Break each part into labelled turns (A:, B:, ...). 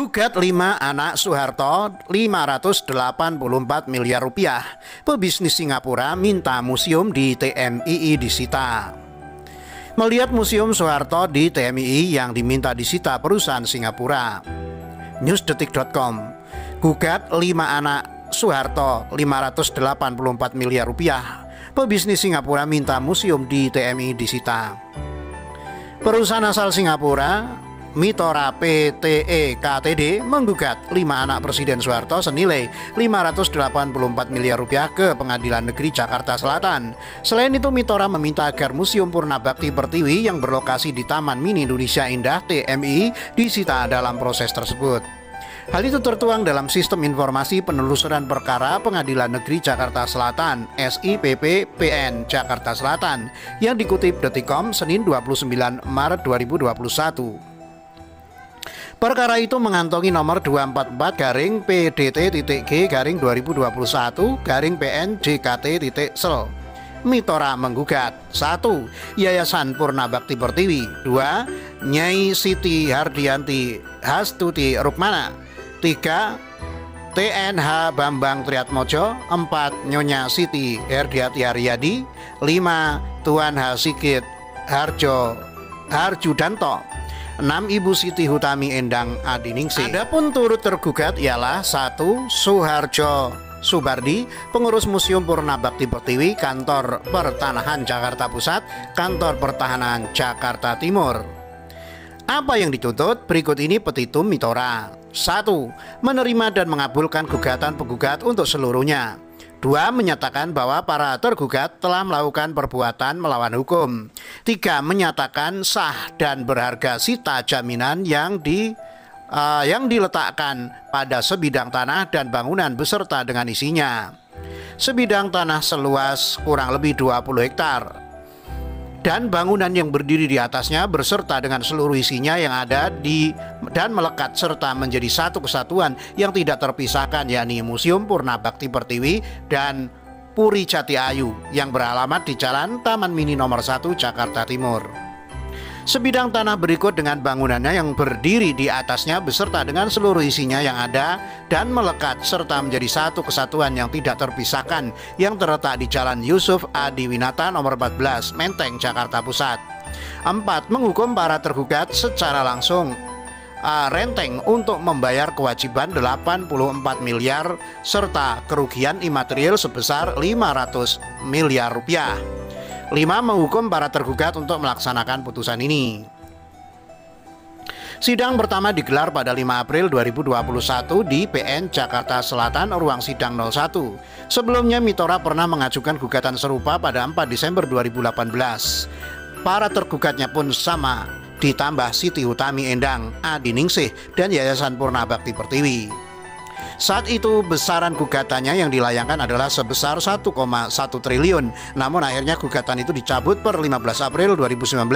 A: Gugat 5 anak Soeharto 584 miliar rupiah. Pebisnis Singapura minta museum di TMII disita. Melihat museum Soeharto di TMII yang diminta disita perusahaan Singapura. Newsdetik.com. Gugat 5 anak Soeharto 584 miliar rupiah. Pebisnis Singapura minta museum di TMII disita. Perusahaan asal Singapura Mitora Pte Ktd menggugat 5 anak Presiden Soeharto senilai 584 miliar rupiah ke Pengadilan Negeri Jakarta Selatan. Selain itu, Mitora meminta agar Museum Purnabakti Pertiwi yang berlokasi di Taman Mini Indonesia Indah TMI disita dalam proses tersebut. Hal itu tertuang dalam Sistem Informasi Penelusuran Perkara Pengadilan Negeri Jakarta Selatan SIPP PN Jakarta Selatan yang dikutip Detikcom Senin 29 Maret 2021. Perkara itu mengantongi nomor 244-G-PDT-2021-PN-JKT-SEL. Mitora menggugat 1. Yayasan Purnabakti Pertiwi, 2. Nyai Siti Hardianti Hastuti Rukmana, 3. TNH Bambang Triatmojo, 4. Nyonya Siti Herdiati Haryadi, 5. Tuan H. Sigit Harjudanto, 6. Ibu Siti Hutami Endang Adiningsih. Adapun turut tergugat ialah 1. Suharjo Subardi, pengurus Museum Purnabakti Pertiwi, Kantor Pertanahan Jakarta Pusat, Kantor Pertahanan Jakarta Timur. Apa yang dituntut? Berikut ini petitum Mitora. 1. Menerima dan mengabulkan gugatan penggugat untuk seluruhnya. 2. Menyatakan bahwa para tergugat telah melakukan perbuatan melawan hukum. 3. Menyatakan sah dan berharga sita jaminan yang diletakkan pada sebidang tanah dan bangunan beserta dengan isinya. Sebidang tanah seluas kurang lebih 20 hektar. Dan bangunan yang berdiri di atasnya beserta dengan seluruh isinya yang ada dan melekat serta menjadi satu kesatuan yang tidak terpisahkan, yakni Museum Purnabakti Pertiwi dan Puri Jati Ayu yang beralamat di Jalan Taman Mini nomor 1 Jakarta Timur. Sebidang tanah berikut dengan bangunannya yang berdiri di atasnya beserta dengan seluruh isinya yang ada dan melekat serta menjadi satu kesatuan yang tidak terpisahkan yang terletak di Jalan Yusuf Adiwinata nomor 14 Menteng Jakarta Pusat. 4. Menghukum para tergugat secara langsung renteng untuk membayar kewajiban 84 miliar serta kerugian imaterial sebesar 500 miliar rupiah. 5. Menghukum para tergugat untuk melaksanakan putusan ini. Sidang pertama digelar pada 5 April 2021 di PN Jakarta Selatan, ruang sidang 01. Sebelumnya Mitora pernah mengajukan gugatan serupa pada 4 Desember 2018. Para tergugatnya pun sama, ditambah Siti Hutami Endang Adiningsih dan Yayasan Purnabakti Pertiwi. Saat itu besaran gugatannya yang dilayangkan adalah sebesar 1,1 triliun. Namun akhirnya gugatan itu dicabut per 15 April 2019.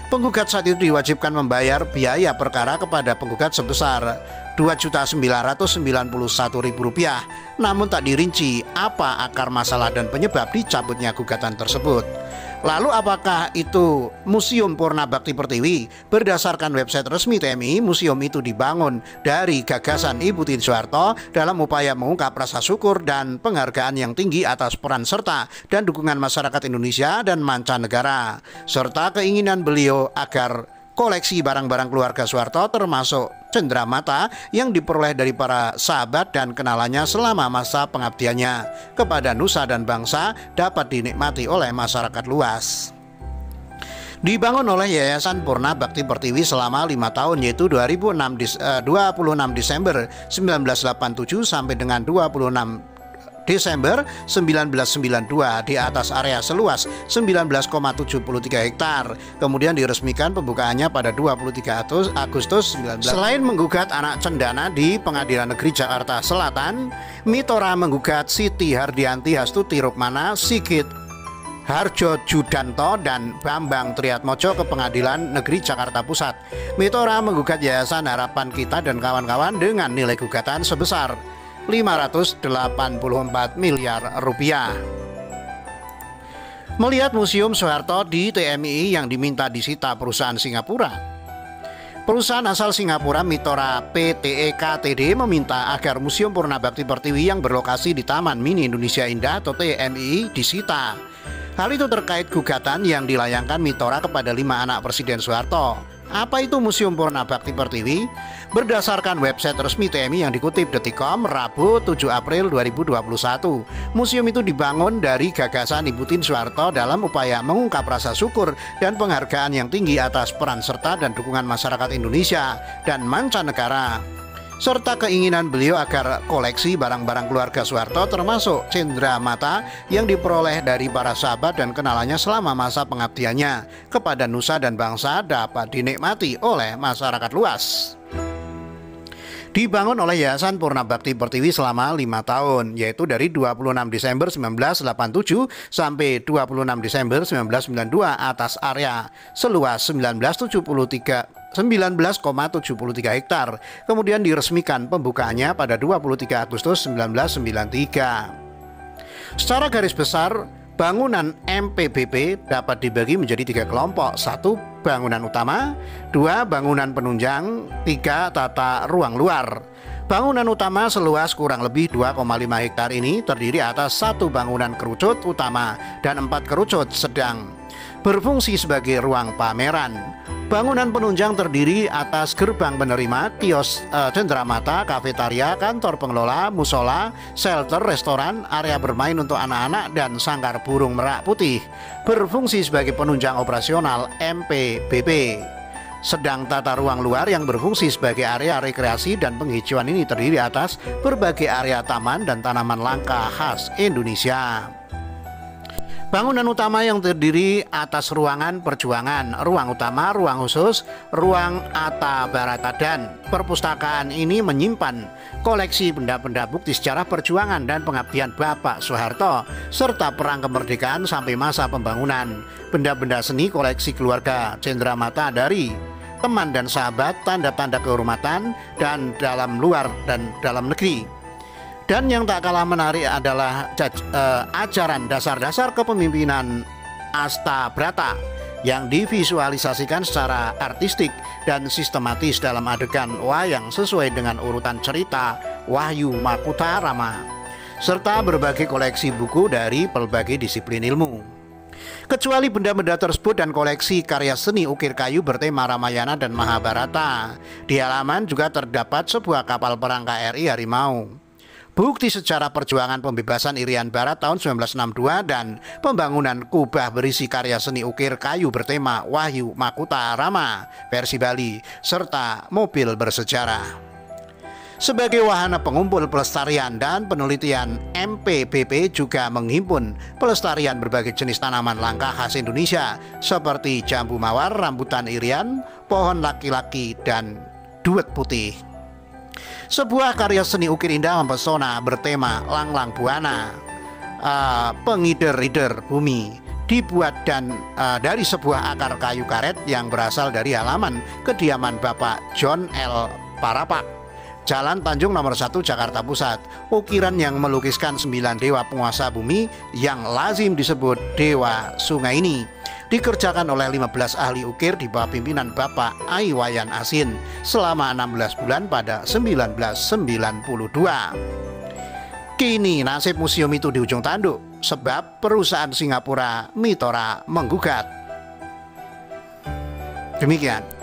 A: Penggugat saat itu diwajibkan membayar biaya perkara kepada penggugat sebesar Rp2.991.000. Namun tak dirinci apa akar masalah dan penyebab dicabutnya gugatan tersebut. Lalu apakah itu Museum Purnabakti Pertiwi? Berdasarkan website resmi TMI, museum itu dibangun dari gagasan Ibu Tien Soeharto dalam upaya mengungkap rasa syukur dan penghargaan yang tinggi atas peran serta dan dukungan masyarakat Indonesia dan mancanegara, serta keinginan beliau agar koleksi barang-barang keluarga Soeharto termasuk cenderamata yang diperoleh dari para sahabat dan kenalannya selama masa pengabdiannya kepada nusa dan bangsa dapat dinikmati oleh masyarakat luas. Dibangun oleh Yayasan Purnabakti Pertiwi selama 5 tahun, yaitu 26 Desember 1987 sampai dengan 26 Desember 1992 di atas area seluas 19,73 hektar. Kemudian diresmikan pembukaannya pada 23 Agustus 19. Selain menggugat anak cendana di Pengadilan Negeri Jakarta Selatan, Mitora menggugat Siti Hardianti Hastuti Rukmana, Sigit Harjudanto dan Bambang Triatmojo ke Pengadilan Negeri Jakarta Pusat. Mitora menggugat Yayasan Harapan Kita dan kawan-kawan dengan nilai gugatan sebesar 584 miliar rupiah. Melihat Museum Soeharto di TMII yang diminta disita perusahaan Singapura, Perusahaan asal Singapura Mithora Pte Ltd meminta agar Museum Purnabakti Pertiwi yang berlokasi di Taman Mini Indonesia Indah atau TMI disita. Hal itu terkait gugatan yang dilayangkan Mithora kepada 5 anak Presiden Soeharto. Apa itu Museum Purnabakti Pertiwi? Berdasarkan website resmi TMI yang dikutip Detik.com Rabu 7 April 2021, museum itu dibangun dari gagasan Ibu Tien Soeharto dalam upaya mengungkap rasa syukur dan penghargaan yang tinggi atas peran serta dan dukungan masyarakat Indonesia dan mancanegara, serta keinginan beliau agar koleksi barang-barang keluarga Soeharto termasuk cenderamata yang diperoleh dari para sahabat dan kenalannya selama masa pengabdiannya kepada nusa dan bangsa dapat dinikmati oleh masyarakat luas. Dibangun oleh Yayasan Purnabakti Pertiwi selama 5 tahun, yaitu dari 26 Desember 1987 sampai 26 Desember 1992 atas area seluas 19,73 hektar. Kemudian diresmikan pembukaannya pada 23 Agustus 1993. Secara garis besar, bangunan MPBP dapat dibagi menjadi 3 kelompok. 1. Bangunan utama, 2. Bangunan penunjang, 3. Tata ruang luar. Bangunan utama seluas kurang lebih 2,5 hektar ini terdiri atas 1 bangunan kerucut utama dan 4 kerucut sedang, berfungsi sebagai ruang pameran. Bangunan penunjang terdiri atas gerbang penerima, kios cenderamata, kafetaria, kantor pengelola, musola, shelter, restoran, area bermain untuk anak-anak, dan sangkar burung merak putih. Berfungsi sebagai penunjang operasional MPBP. Sedang tata ruang luar yang berfungsi sebagai area rekreasi dan penghijauan ini terdiri atas berbagai area taman dan tanaman langka khas Indonesia. Bangunan utama yang terdiri atas ruangan perjuangan, ruang utama, ruang khusus, ruang Atta Barata, dan perpustakaan ini menyimpan koleksi benda-benda bukti sejarah perjuangan dan pengabdian Bapak Soeharto serta perang kemerdekaan sampai masa pembangunan. Benda-benda seni koleksi keluarga cenderamata dari teman dan sahabat, tanda-tanda kehormatan dan dalam luar dan dalam negeri. Dan yang tak kalah menarik adalah ajaran dasar-dasar kepemimpinan Astabrata yang divisualisasikan secara artistik dan sistematis dalam adegan wayang sesuai dengan urutan cerita Wahyu Makutha Rama, serta berbagai koleksi buku dari berbagai disiplin ilmu. Kecuali benda-benda tersebut dan koleksi karya seni ukir kayu bertema Ramayana dan Mahabharata, di halaman juga terdapat sebuah kapal perang KRI Harimau. Bukti sejarah perjuangan pembebasan Irian Barat tahun 1962 dan pembangunan kubah berisi karya seni ukir kayu bertema Wahyu Makutha Rama versi Bali serta mobil bersejarah. Sebagai wahana pengumpul pelestarian dan penelitian, MPBP juga menghimpun pelestarian berbagai jenis tanaman langka khas Indonesia seperti jambu mawar, rambutan irian, pohon laki-laki, dan duet putih. Sebuah karya seni ukir indah mempesona bertema Langlang Buana, pengider-ider bumi, dibuat dari sebuah akar kayu karet yang berasal dari halaman kediaman Bapak John L. Parapak, Jalan Tanjung nomor 1 Jakarta Pusat. Ukiran yang melukiskan 9 dewa penguasa bumi yang lazim disebut Dewa Sungai ini dikerjakan oleh 15 ahli ukir di bawah pimpinan Bapak Aiwayan Asin selama 16 bulan pada 1992. Kini nasib museum itu di ujung tanduk sebab perusahaan Singapura Mithora menggugat. Demikian.